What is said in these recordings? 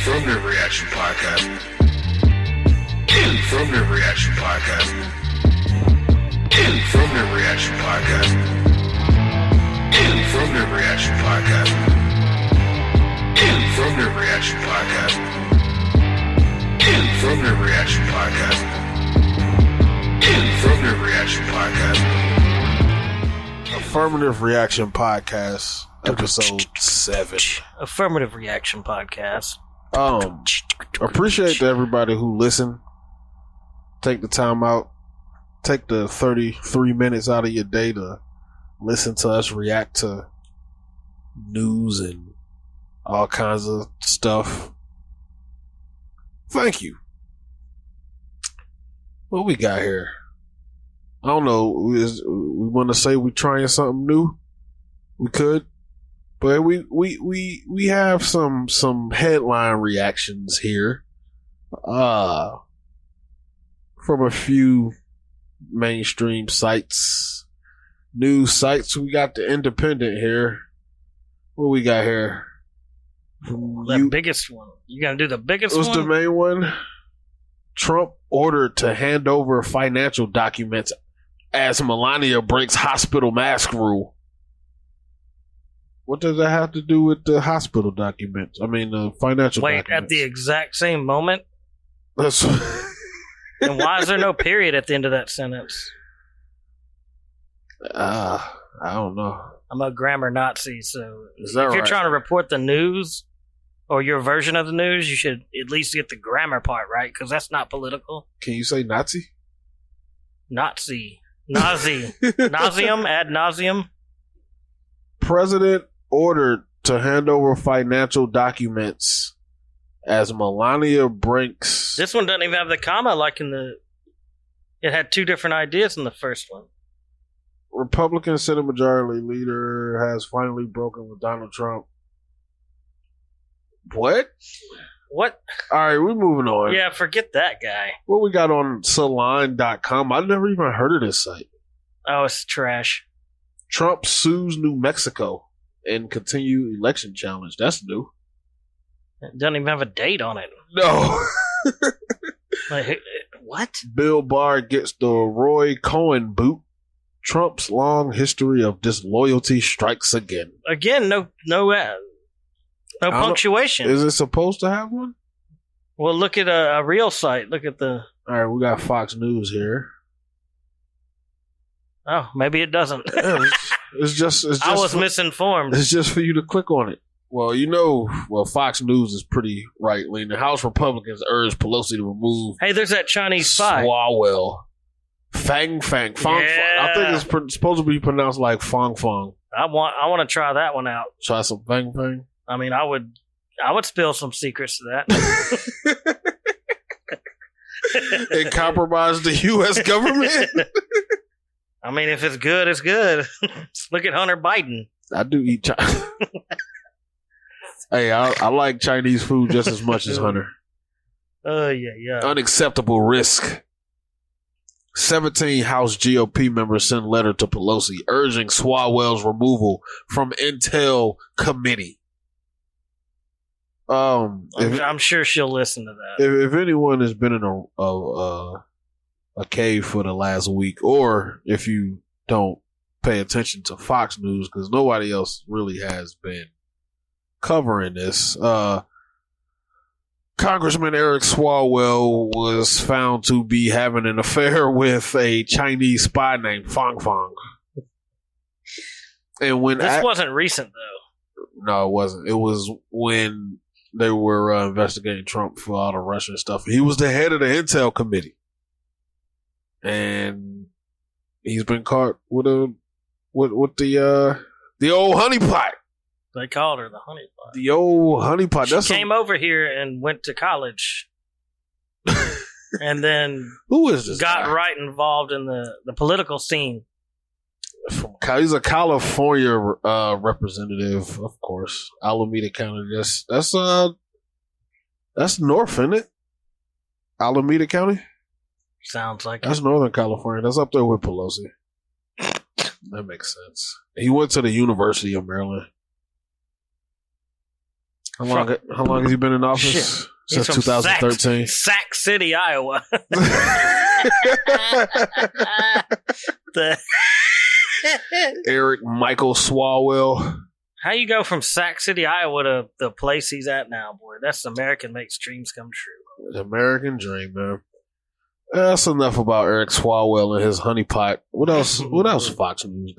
Affirmative Reaction Podcast. Affirmative Reaction Podcast. Affirmative Reaction Podcast. Affirmative Reaction Podcast. Affirmative Reaction Podcast. Affirmative Reaction Podcast. Affirmative Reaction Podcast. Affirmative Reaction Podcast, episode 7. Affirmative Reaction Podcast. Appreciate to everybody who listened. Take the time out. Take the 33 minutes out of your day to listen to us react to news and all kinds of stuff. Thank you. What we got here? I don't know. We want to say we're trying something new. We could, but we have some headline reactions here, from a few mainstream sites, news sites. We got the Independent here. What we got here? The biggest one. You gonna do the biggest one? What's the main one? Trump ordered to hand over financial documents as Melania breaks hospital mask rule. What does that have to do with the hospital documents? I mean, the financial documents. Wait, at the exact same moment? That's And why is there no period at the end of that sentence? I don't know. I'm a grammar Nazi, so Is that if you're right? trying to report the news or your version of the news, you should at least get the grammar part right, because that's not political. Can you say Nazi? Nazi. Nauseum, ad nauseum. President ordered to hand over financial documents as Melania breaks. This one doesn't even have the comma like in the... It had two different ideas in the first one. Republican Senate Majority Leader has finally broken with Donald Trump. What? What? All right, we're moving on. Yeah, forget that guy. What we got on Salon.com? I've never even heard of this site. Oh, it's trash. Trump sues New Mexico and continue election challenge. That's new. It doesn't even have a date on it. No. Like, what? Bill Barr gets the Roy Cohen boot. Trump's long history of disloyalty strikes again. Again, no punctuation. Is it supposed to have one? Well, look at a real site. Look at the... All right, we got Fox News here. Oh, maybe it doesn't. Yeah, it's just I was misinformed. It's just for you to click on it. Well, Fox News is pretty right-leaning. The House Republicans urge Pelosi to remove... Hey, there's that Chinese spy. Swalwell. Fang. I think it's supposed to be pronounced like Fong Fong. I want to try that one out. Try some Fang. I mean, I would spill some secrets to that. It compromised the U.S. government. I mean, if it's good, it's good. Look at Hunter Biden. I do eat Chinese. Hey, I like Chinese food just as much as Hunter. Yeah. Unacceptable risk. 17 House GOP members send letter to Pelosi urging Swalwell's removal from Intel committee. I'm sure she'll listen to that. If anyone has been in a cave for the last week, or if you don't pay attention to Fox News, because nobody else really has been covering this, Congressman Eric Swalwell was found to be having an affair with a Chinese spy named Fong Fong. And when this wasn't recent, though. No, it wasn't. It was when they were investigating Trump for all the Russian stuff. He was the head of the Intel committee, and he's been caught with the old honeypot. They called her the honeypot. The old honeypot. She came over here and went to college, and then who is this? Got guy? right involved in the political scene. He's a California representative, of course. Alameda County. That's north, isn't it? Alameda County. Sounds like that's Northern California. That's up there with Pelosi. That makes sense. He went to the University of Maryland. How long has he been in office? Shit. Since 2013. Sac City, Iowa. Eric Michael Swalwell. How you go from Sac City, Iowa to the place he's at now, boy? That's American makes dreams come true. The American dream, man. That's enough about Eric Swalwell and his honeypot. What else? What else? Fox News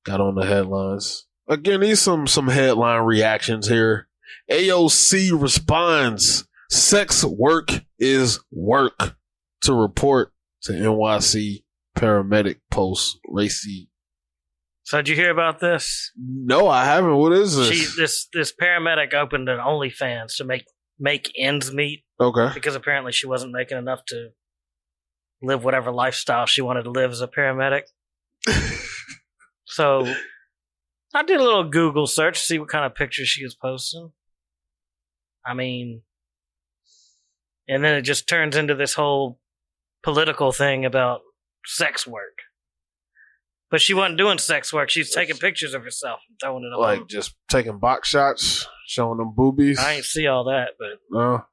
got on the headlines. Again, these some headline reactions here. AOC responds: "Sex work is work." To report to NYC paramedic post racy. So did you hear about this? No, I haven't. What is this? This paramedic opened an OnlyFans to make ends meet. Okay. Because apparently she wasn't making enough to live whatever lifestyle she wanted to live as a paramedic. So I did a little Google search to see what kind of pictures she was posting. I mean, and then it just turns into this whole political thing about sex work. But she wasn't doing sex work. She's taking pictures of herself and throwing it up. Like just taking box shots, showing them boobies. I ain't see all that, but no.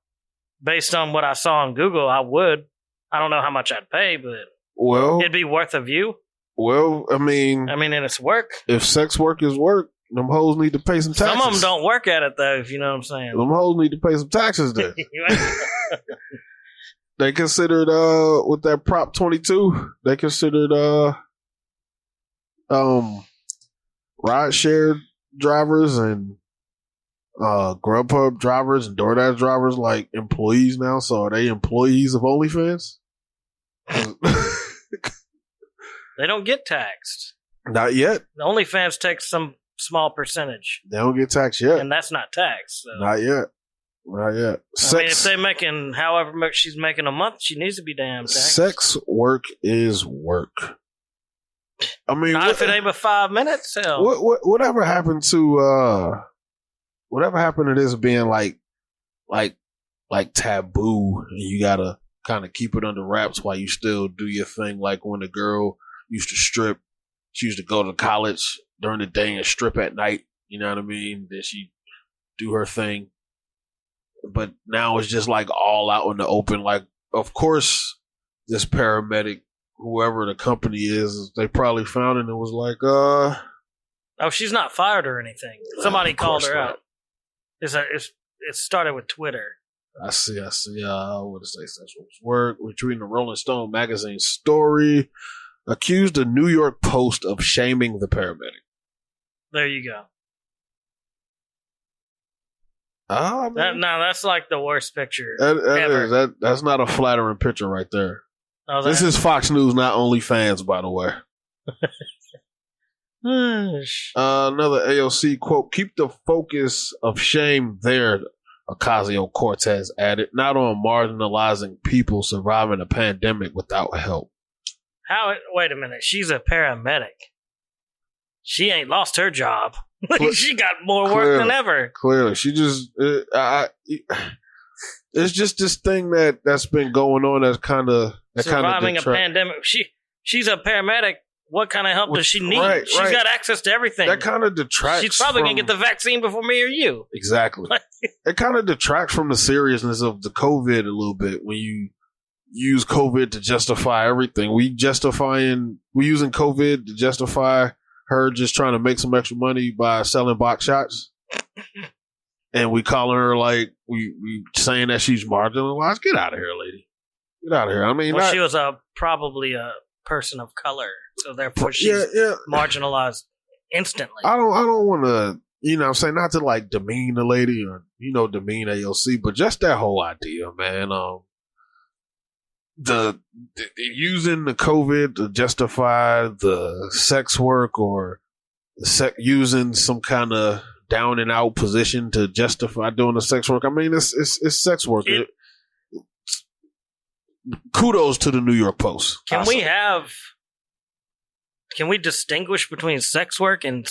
Based on what I saw on Google, I would. I don't know how much I'd pay, but it'd be worth a view. Well, I mean, and it's work. If sex work is work, them hoes need to pay some taxes. Some of them don't work at it, though, if you know what I'm saying. Them hoes need to pay some taxes then. They considered, with that Prop 22, they considered, ride share drivers and, Grubhub drivers and DoorDash drivers like employees now. So are they employees of OnlyFans? They don't get taxed. Not yet. The OnlyFans takes some small percentage. They don't get taxed yet. And that's not taxed. So. Not yet. Not yet. I mean, if they're making however much she's making a month, she needs to be damn taxed. Sex work is work. I mean, not if it ain't but 5 minutes. Hell. Whatever happened to this being like taboo, and you gotta kind of keep it under wraps while you still do your thing. Like when a girl used to strip, she used to go to college during the day and strip at night. You know what I mean? Then she do her thing. But now it's just like all out in the open. Like, of course, this paramedic, whoever the company is, they probably found it and it was like, oh, she's not fired or anything. Somebody called her out. It started with Twitter. I see. What does it say? Sexual work. Retweeting the Rolling Stone magazine story. Accused the New York Post of shaming the paramedic. There you go. That's like the worst picture ever. That's not a flattering picture right there. Oh, this is Fox News, not OnlyFans, by the way. Another AOC quote: "Keep the focus of shame there," Ocasio-Cortez added, "not on marginalizing people surviving a pandemic without help." Wait a minute. She's a paramedic. She ain't lost her job. She got more work than ever. Clearly. She just... it's just this thing that's been going on that's kind of... Surviving a pandemic. She's a paramedic. What kind of help does she need? Right, She's got access to everything. That kind of detracts. She's probably going to get the vaccine before me or you. Exactly. It kind of detracts from the seriousness of the COVID a little bit when you use COVID to justify everything. We using COVID to justify her just trying to make some extra money by selling box shots. And we calling her like, we saying that she's marginalized. Get out of here, lady. Get out of here. I mean, she was probably a person of color, so therefore she's marginalized instantly. I don't want to, I'm saying, not to like demean the lady or demean AOC, but just that whole idea, man. The using the COVID to justify the sex work or using some kind of down and out position to justify doing the sex work. I mean, it's sex work. Kudos to the New York Post. Can we distinguish between sex work and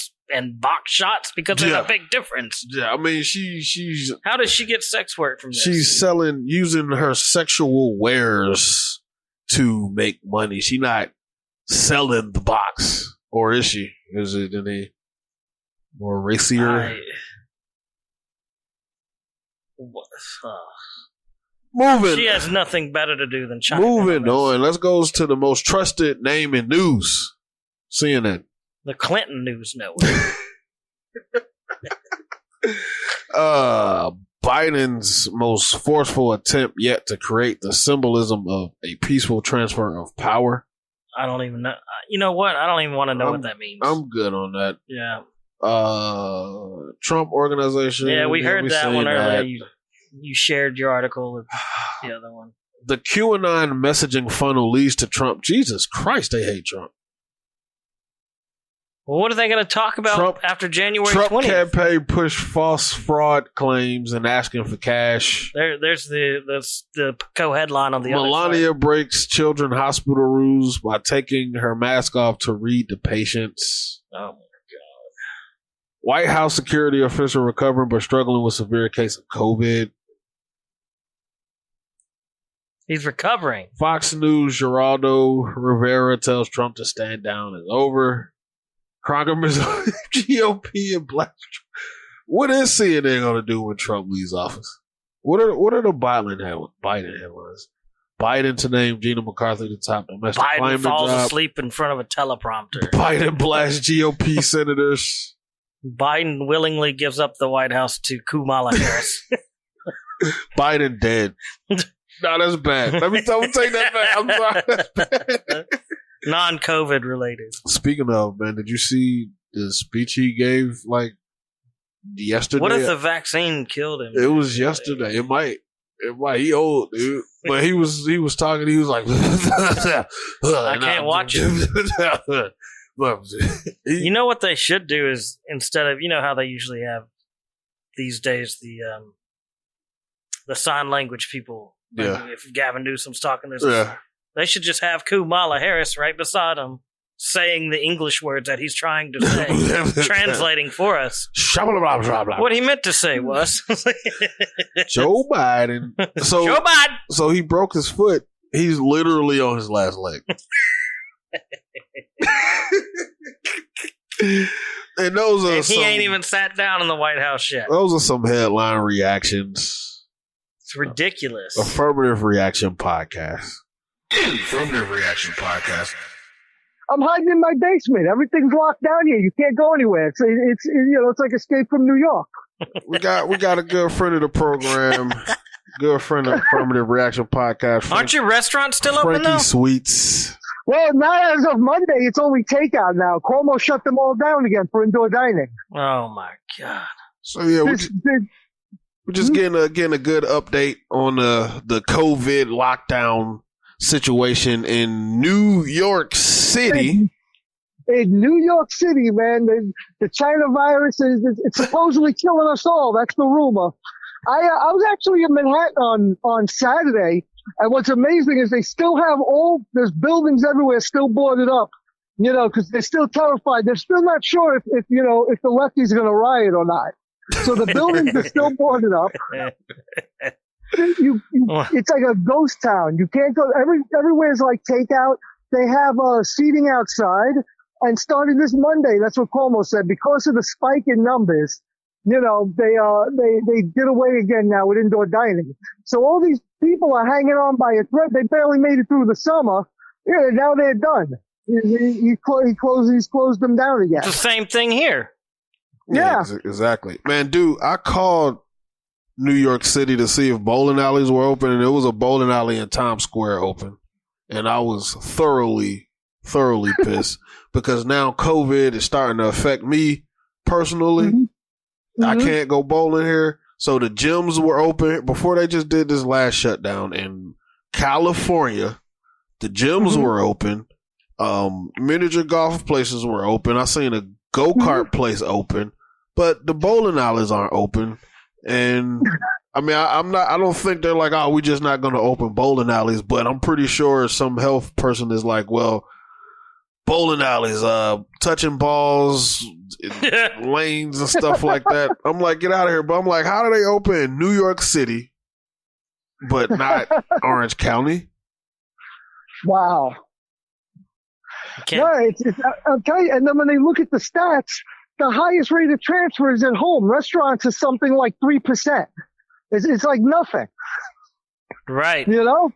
box shots? Because there's a big difference. Yeah, I mean, she's... How does she get sex work from this? She's using her sexual wares to make money. She's not selling the box. Or is she? Is it any more racier? Moving. She has nothing better to do than China. Moving on. Let's go to the most trusted name in news. CNN. The Clinton News Network. Biden's most forceful attempt yet to create the symbolism of a peaceful transfer of power. I don't even know. You know what? I don't even want to know what that means. I'm good on that. Yeah. Trump Organization. Yeah, we heard that one earlier. You shared your article with the other one. The QAnon messaging funnel leads to Trump. Jesus Christ, they hate Trump. Well, what are they going to talk about after January 20th? Trump campaign pushed false fraud claims and asking for cash. There's the co-headline on the other side. Melania breaks children hospital rules by taking her mask off to read to patients. Oh, my God. White House security official recovering but struggling with severe case of COVID. He's recovering. Fox News, Geraldo Rivera tells Trump to stand down is over. Congress, GOP, and Black. What is CNN going to do when Trump leaves office? What are the Biden headlines? Biden to name Gina McCarthy the top domestic Biden falls job. asleep in front of a teleprompter. Biden blasts GOP senators. Biden willingly gives up the White House to Kamala Harris. Biden dead. No, that's bad. Let me take that back. I'm sorry. That's bad. Non-COVID related. Speaking of, man, did you see the speech he gave yesterday? What if the vaccine killed him? It was yesterday. It might. He old, dude. But he was talking. He was like, I can't watch it. You know what they should do is, instead of, you know how they usually have these days, the sign language people. Yeah. If Gavin Newsom's talking, yeah. They should just have Kamala Harris right beside him, saying the English words that he's trying to say, translating for us. What he meant to say was Joe Biden. So, Joe Biden. So he broke his foot. He's literally on his last leg. And those are he ain't even sat down in the White House yet. Those are some headline reactions. It's ridiculous. Affirmative Reaction Podcast. Affirmative Reaction Podcast. I'm hiding in my basement. Everything's locked down here. You can't go anywhere. It's like Escape from New York. We got a good friend of the program, good friend of Affirmative Reaction Podcast. Aren't your restaurants still open though? Frankie Sweets. Well, not as of Monday. It's only takeout now. Cuomo shut them all down again for indoor dining. Oh my God! So yeah, we're just getting a good update on the COVID lockdown situation in New York City. In New York City, man, the China virus it's supposedly killing us all. That's the rumor. I was actually in Manhattan on Saturday, and what's amazing is they still have there's buildings everywhere still boarded up, because they're still terrified. They're still not sure if the lefties are going to riot or not. So the buildings are still boarded up. It's like a ghost town. You can't go. Everywhere's like takeout. They have seating outside. And starting this Monday, that's what Cuomo said, because of the spike in numbers, they did away again now with indoor dining. So all these people are hanging on by a thread. They barely made it through the summer. Yeah, now they're done. He's closed them down again. It's the same thing here. Yeah, exactly. Man, dude, I called New York City to see if bowling alleys were open, and there was a bowling alley in Times Square open. And I was thoroughly pissed because now COVID is starting to affect me personally. Mm-hmm. I can't go bowling here. So the gyms were open before they just did this last shutdown in California. The gyms were open. Miniature golf places were open. I seen a go-kart place open, but the bowling alleys aren't open. And I mean, I don't think they're like, oh, we're just not going to open bowling alleys, but I'm pretty sure some health person is like, well, bowling alleys, touching balls, lanes and stuff like that. I'm like, get out of here. But I'm like, how do they open in New York City, but not Orange County? Wow. Yeah, I'll tell you. And then when they look at the stats, the highest rate of transfer is at home. Restaurants is something like 3%. It's like nothing. Right. You know,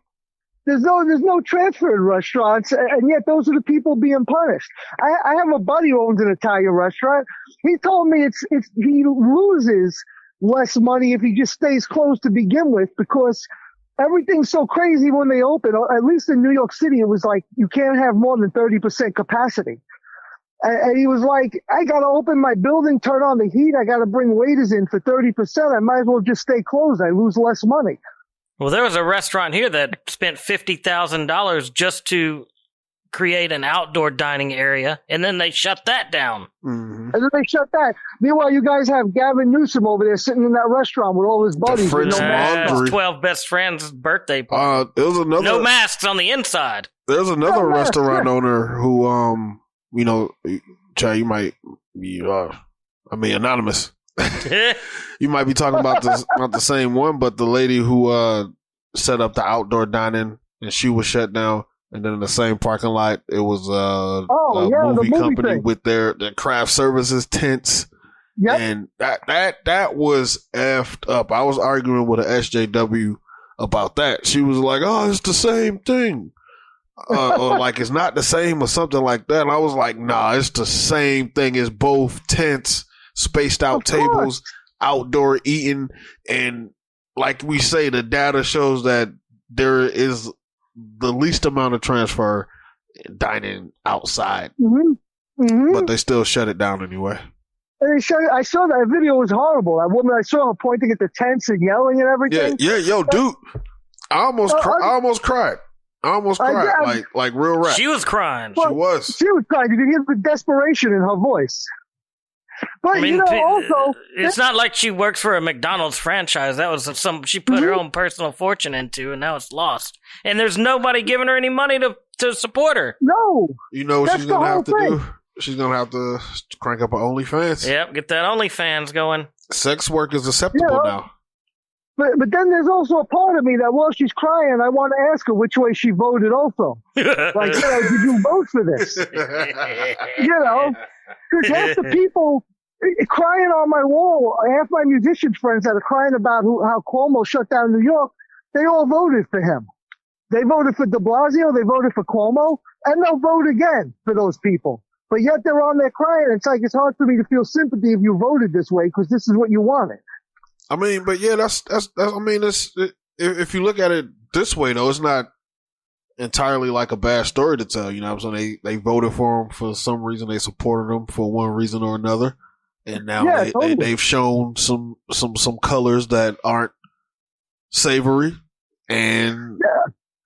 there's no transfer in restaurants, and yet those are the people being punished. I have a buddy who owns an Italian restaurant. He told me he loses less money if he just stays closed to begin with, because everything's so crazy when they open. At least in New York City, it was like you can't have more than 30% capacity. And he was like, I got to open my building, turn on the heat. I got to bring waiters in for 30%. I might as well just stay closed. I lose less money. Well, there was a restaurant here that spent $50,000 just to create an outdoor dining area, and then they shut that down. Mm-hmm. And then they shut that. Meanwhile, you guys have Gavin Newsom over there sitting in that restaurant with all his buddies. His 12 best friends' birthday party. It was another, no masks on the inside. There's another restaurant owner who, you know, Chad, you might be, anonymous. You might be talking about not the same one, but the lady who set up the outdoor dining, and she was shut down. And then in the same parking lot, it was a movie company thing with their craft services tents. Yep. And that was effed up. I was arguing with an SJW about that. She was like, "Oh, it's the same thing." Or like it's not the same or something like that. And I was like, nah, it's the same thing. It's both tents, spaced out tables, outdoor eating. And like we say, the data shows that there is the least amount of transfer dining outside. Mm-hmm. Mm-hmm. But they still shut it down anyway. And I saw that video was horrible. That woman, I saw her pointing at the tents and yelling and everything. Yeah, yo, dude. I almost cried. I almost cried, like real rap. She was crying. She was crying. You could hear the desperation in her voice. But, also... It's not like she works for a McDonald's franchise. That was she put her own personal fortune into, and now it's lost. And there's nobody giving her any money to support her. No. You know what she's going to have to do? She's going to have to crank up her OnlyFans. Yep, get that OnlyFans going. Sex work is acceptable now. But then there's also a part of me that while she's crying, I want to ask her which way she voted also. Like, did you vote for this? Because half the people crying on my wall, half my musician friends that are crying about how Cuomo shut down New York, they all voted for him. They voted for de Blasio, they voted for Cuomo, and they'll vote again for those people. But yet they're on there crying. It's like, it's hard for me to feel sympathy if you voted this way because this is what you wanted. I mean, but yeah, that's I mean, if you look at it this way, though, it's not entirely like a bad story to tell. You know what I'm saying? They voted for him for some reason. They supported him for one reason or another. And now they've shown some colors that aren't savory. And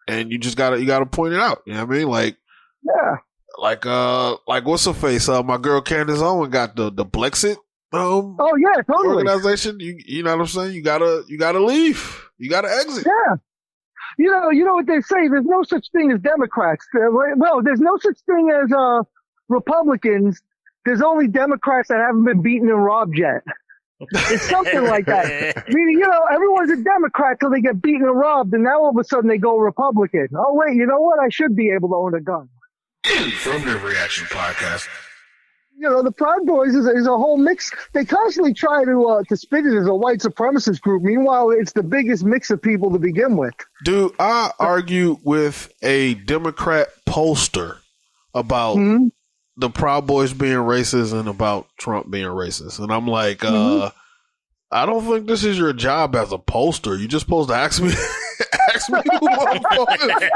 you just gotta point it out. You know what I mean? Like what's her face? My girl Candace Owen got the Blexit. Totally. Organization, you know what I'm saying? You gotta leave. You gotta exit. Yeah. You know what they say? There's no such thing as Democrats. Well, there's no such thing as Republicans. There's only Democrats that haven't been beaten and robbed yet. It's something like that. Meaning, everyone's a Democrat till they get beaten and robbed, and now all of a sudden they go Republican. Oh wait, you know what? I should be able to own a gun. Affirmative Reaction Podcast. The Proud Boys is a whole mix. They constantly try to spin it as a white supremacist group. Meanwhile, it's the biggest mix of people to begin with. Dude, I argue with a Democrat pollster about the Proud Boys being racist and about Trump being racist. And I'm like, I don't think this is your job as a pollster. You're just supposed to ask me who I'm voting for.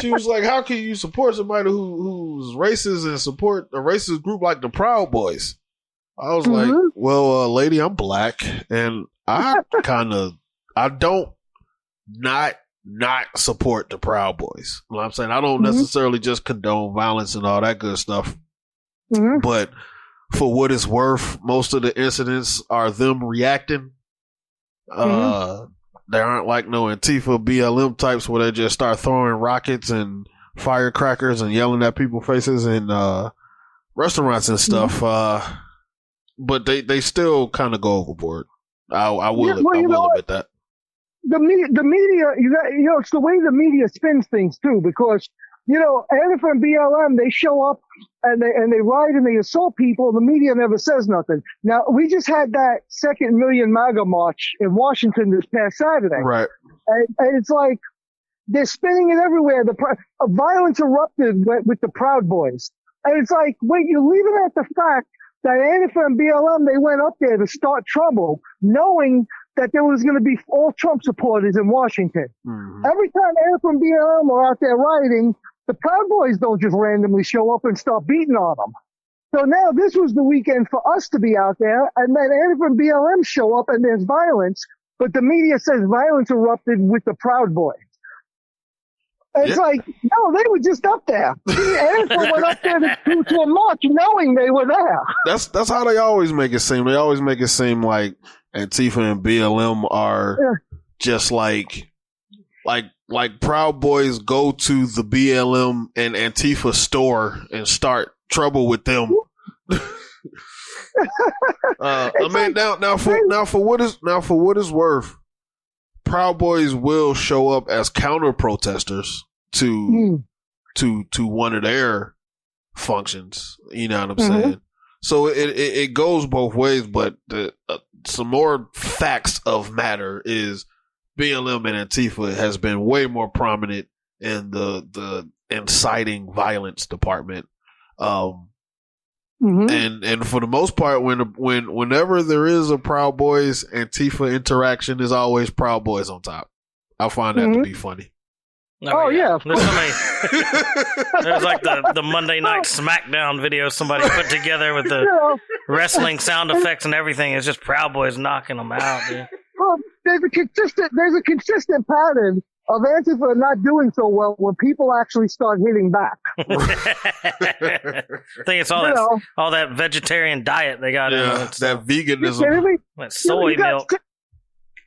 She was like, how can you support somebody who's racist and support a racist group like the Proud Boys? I was like, well, lady, I'm black, and I don't not support the Proud Boys. You know what I'm saying? I don't necessarily just condone violence and all that good stuff, but for what it's worth, most of the incidents are them reacting. They aren't like no Antifa BLM types where they just start throwing rockets and firecrackers and yelling at people's faces in restaurants and stuff. But they still kind of go overboard. I will admit that. The media, it's the way the media spins things too, because Antifa and BLM, they show up and they riot and they assault people. The media never says nothing. Now, we just had that 2nd Million MAGA march in Washington this past Saturday. Right. And it's like, they're spinning it everywhere. Violence erupted with the Proud Boys. And it's like, wait, you're leaving out the fact that Antifa and BLM, they went up there to start trouble, knowing that there was going to be all Trump supporters in Washington. Mm-hmm. Every time Antifa and BLM are out there rioting, the Proud Boys don't just randomly show up and start beating on them. So now this was the weekend for us to be out there, and then Antifa and BLM show up and there's violence, but the media says violence erupted with the Proud Boys. It's like, no, they were just up there. Antifa went up there to a march knowing they were there. That's how they always make it seem. They always make it seem like Antifa and BLM are just like Proud Boys go to the BLM and Antifa store and start trouble with them. Now for what is worth, Proud Boys will show up as counter protesters to one of their functions. You know what I'm saying? So it goes both ways, but some more facts of matter is BLM and Antifa has been way more prominent in the inciting violence department. And for the most part, whenever there is a Proud Boys Antifa interaction, is always Proud Boys on top. I find that to be funny. Yeah. There's like the Monday Night SmackDown video somebody put together with the wrestling sound effects and everything. It's just Proud Boys knocking them out, dude. Well, there's a consistent pattern of Antifa not doing so well when people actually start hitting back. I think it's all that vegetarian diet they got. That veganism. That soy milk.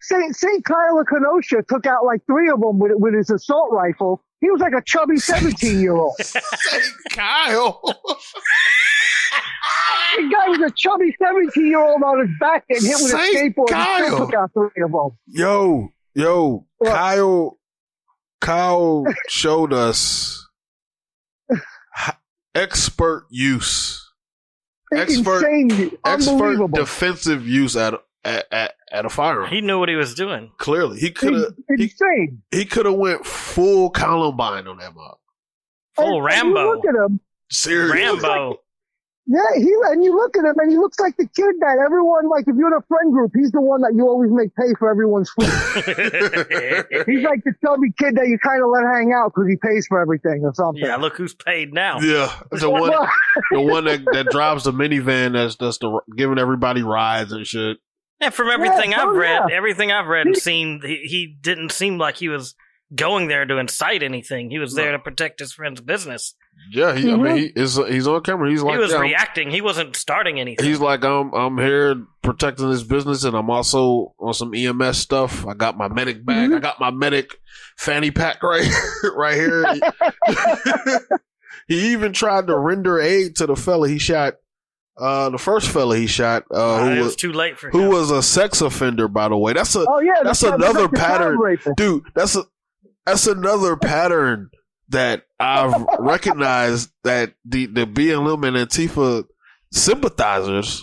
St. Kyle of Kenosha took out like 3 of them with his assault rifle. He was like a chubby 17-year-old. St. Kyle. The guy was a chubby 17-year-old on his back and hit with a skateboard and still took out 3 of them. Yo, Kyle showed us expert defensive use at a firearm. He knew what he was doing. Clearly, he could have went full Columbine on that mob. Full Rambo. You look at him. Seriously, Rambo. And you look at him, and he looks like the kid that everyone, like, if you're in a friend group, he's the one that you always make pay for everyone's food. He's like the chubby kid that you kind of let hang out because he pays for everything or something. Yeah, look who's paid now. Yeah, the one that drives the minivan that's giving everybody rides and shit. Yeah, from everything I've read and seen, he didn't seem like he was going there to incite anything. He was there to protect his friend's business. Yeah, he's on camera. He's like, he was reacting. He wasn't starting anything. He's like, I'm here protecting this business, and I'm also on some EMS stuff. I got my medic bag. I got my medic fanny pack right here. He even tried to render aid to the fella he shot. The first fella he shot, it was too late for him. Who was a sex offender, by the way. That's another pattern, dude. That's another pattern that I've recognized, that the BLM and Antifa sympathizers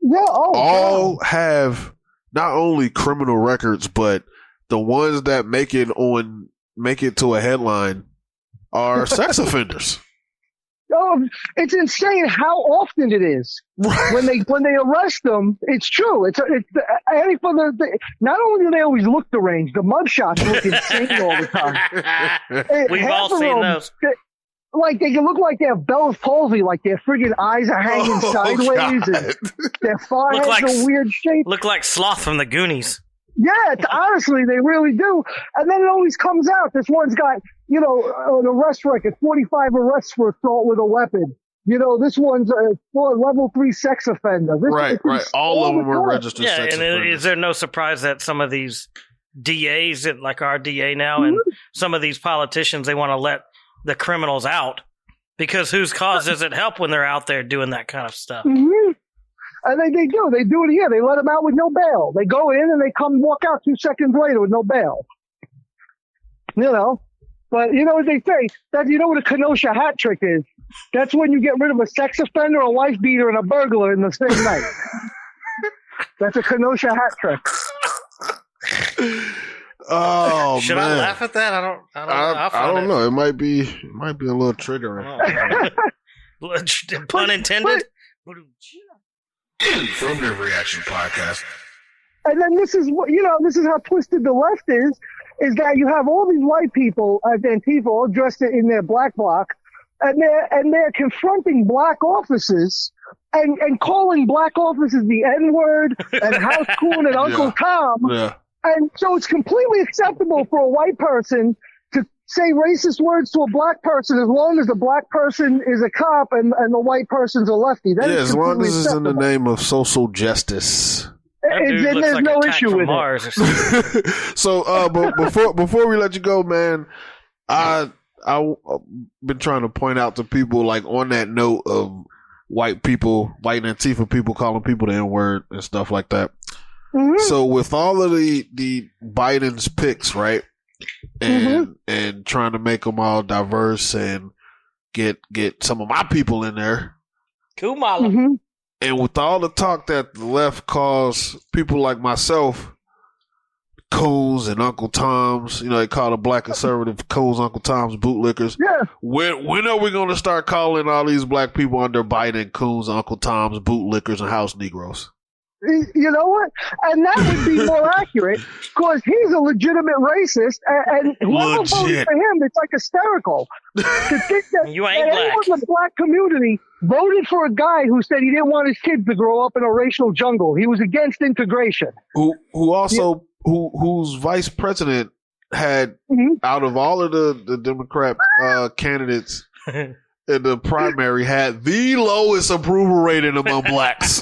all have not only criminal records, but the ones that make it to a headline are sex offenders. Oh, it's insane how often it is when they arrest them. It's true. It's not only do they always look deranged, the mugshots look insane all the time. We've all seen those. Like they can look like they have Bell's palsy, like their friggin' eyes are hanging sideways, and their foreheads are weird shaped. Look like Sloth from the Goonies. Yeah, honestly, they really do. And then it always comes out. This one's got, an arrest record, 45 arrests for assault with a weapon. This one's a level 3 sex offender. Right. All of them were registered sex offenders. Is there no surprise that some of these DAs, like our DA now, and some of these politicians, they want to let the criminals out? Because whose cause does it help when they're out there doing that kind of stuff? Mm-hmm. And they do. They do it here. They let them out with no bail. They go in and they walk out 2 seconds later with no bail. But you know what they say? That you know what a Kenosha hat trick is? That's when you get rid of a sex offender, a wife beater, and a burglar in the same night. That's a Kenosha hat trick. Oh, Should man. I laugh at that? I don't know. It might be a little triggering. Pun intended. Affirmative Reaction Podcast. And then this is how twisted the left is that you have all these white people as Antifa all dressed in their black bloc, and they're confronting black officers and calling black officers the N-word and House Coon and Uncle Tom. Yeah. And so it's completely acceptable for a white person to say racist words to a black person as long as the black person is a cop and the white person's a lefty. That is as long as it's in the acceptable. name of social justice. That dude looks There's like no a cat issue from with Mars or something. So, but before we let you go, man, I've been trying to point out to people, like, on that note of white Antifa people calling people the N-word and stuff like that. Mm-hmm. So with all of the Biden's picks, right, and trying to make them all diverse and get some of my people in there, Kumala. Mm-hmm. and with all the talk that the left calls people like myself coons and Uncle Toms, they call the black conservative coons, Uncle Toms, bootlickers. Yeah. When are we going to start calling all these black people under Biden coons, Uncle Toms, bootlickers, and house Negroes? You know what? And that would be more accurate because he's a legitimate racist, and whoever voted for him, it's like hysterical to think that You ain't black. anyone in the black community voted for a guy who said he didn't want his kids to grow up in a racial jungle. He was against integration. Whose vice president had, out of all of the Democrat candidates in the primary, had the lowest approval rating among blacks.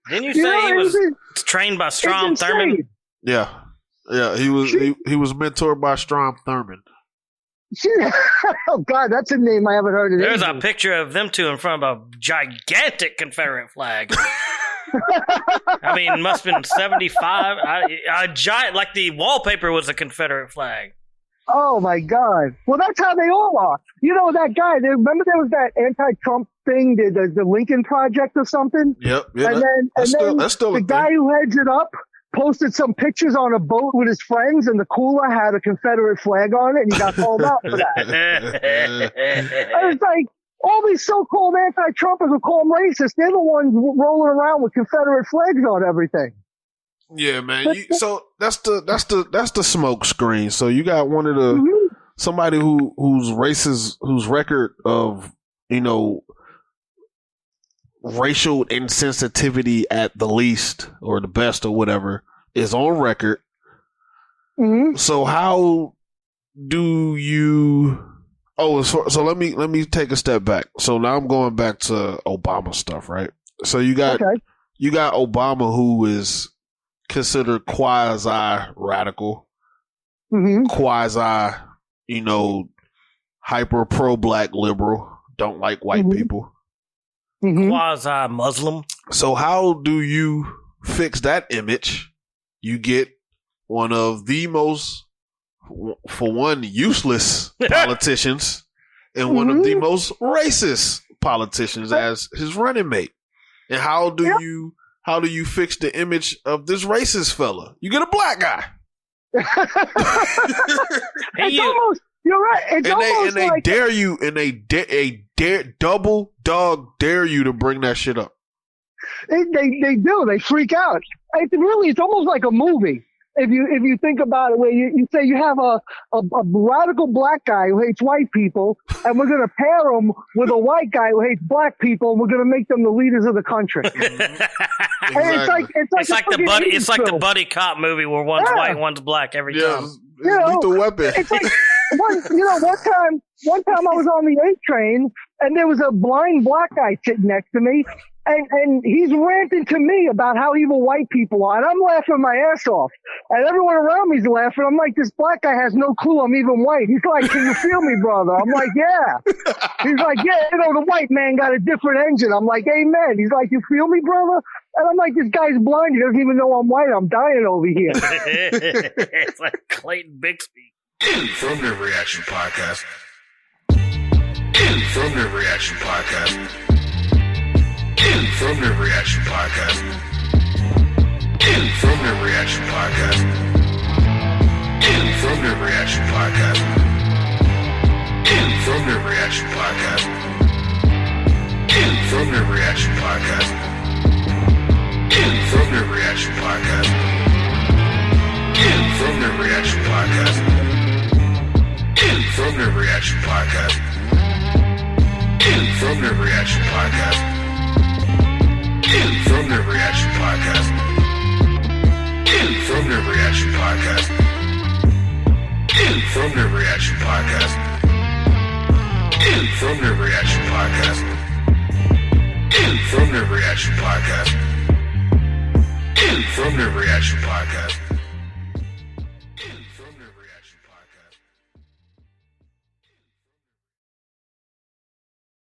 Didn't you say he was trained by Strom Thurmond? Yeah, he was mentored by Strom Thurmond. Oh God, that's a name I haven't heard of. There's a picture of them two in front of a gigantic Confederate flag. I mean, it must have been 75. A giant, like the wallpaper was a Confederate flag. Oh my God! Well, that's how they all are. You know that guy. Remember there was that anti-Trump thing, the Lincoln Project or something. Yep. Yeah, and then that's still the guy who heads it up posted some pictures on a boat with his friends, and the cooler had a Confederate flag on it, and he got called out for that. And it's like all these so-called anti-Trumpers who call them racist. They're the ones rolling around with Confederate flags on everything. Yeah, man. So that's the smoke screen. So you got one of the somebody whose record of racial insensitivity at the least or the best or whatever is on record. Mm-hmm. So how do you? So let me take a step back. So now I'm going back to Obama stuff, right? So you got Obama, who is considered quasi-radical, quasi, hyper pro-black liberal, don't like white people. Quasi-Muslim. So how do you fix that image? You get one of the most, for one, useless politicians and one of the most racist politicians as his running mate. And how do you fix the image of this racist fella? You get a black guy. You're right. They dare you, and they double dog dare you to bring that shit up. They do. They freak out. It's almost like a movie. If you think about it, where you say you have a radical black guy who hates white people, and we're going to pair him with a white guy who hates black people, and we're going to make them the leaders of the country. Exactly. It's like the buddy cop movie where one's white, one's black every time. It's Lethal Weapon. It's like one time I was on the 8 train, and there was a blind black guy sitting next to me. And he's ranting to me about how evil white people are. And I'm laughing my ass off. And everyone around me's laughing. I'm like, this black guy has no clue I'm even white. He's like, can you feel me, brother? I'm like, yeah. He's like, yeah, the white man got a different engine. I'm like, amen. He's like, you feel me, brother? And I'm like, this guy's blind. He doesn't even know I'm white. I'm dying over here. It's like Clayton Bixby. Affirmative Reaction Podcast. Affirmative Reaction Podcast. Affirmative Reaction Podcast. Affirmative Reaction Podcast. Affirmative Reaction Podcast. Affirmative Reaction Podcast. Affirmative Reaction Podcast. Affirmative Reaction Podcast. Affirmative Reaction Podcast. Affirmative Reaction Podcast. Affirmative Reaction Podcast. Affirmative Reaction Podcast. Affirmative Reaction Podcast. Affirmative Reaction Podcast. Affirmative Reaction Podcast. Affirmative Reaction Podcast. Affirmative Reaction Podcast.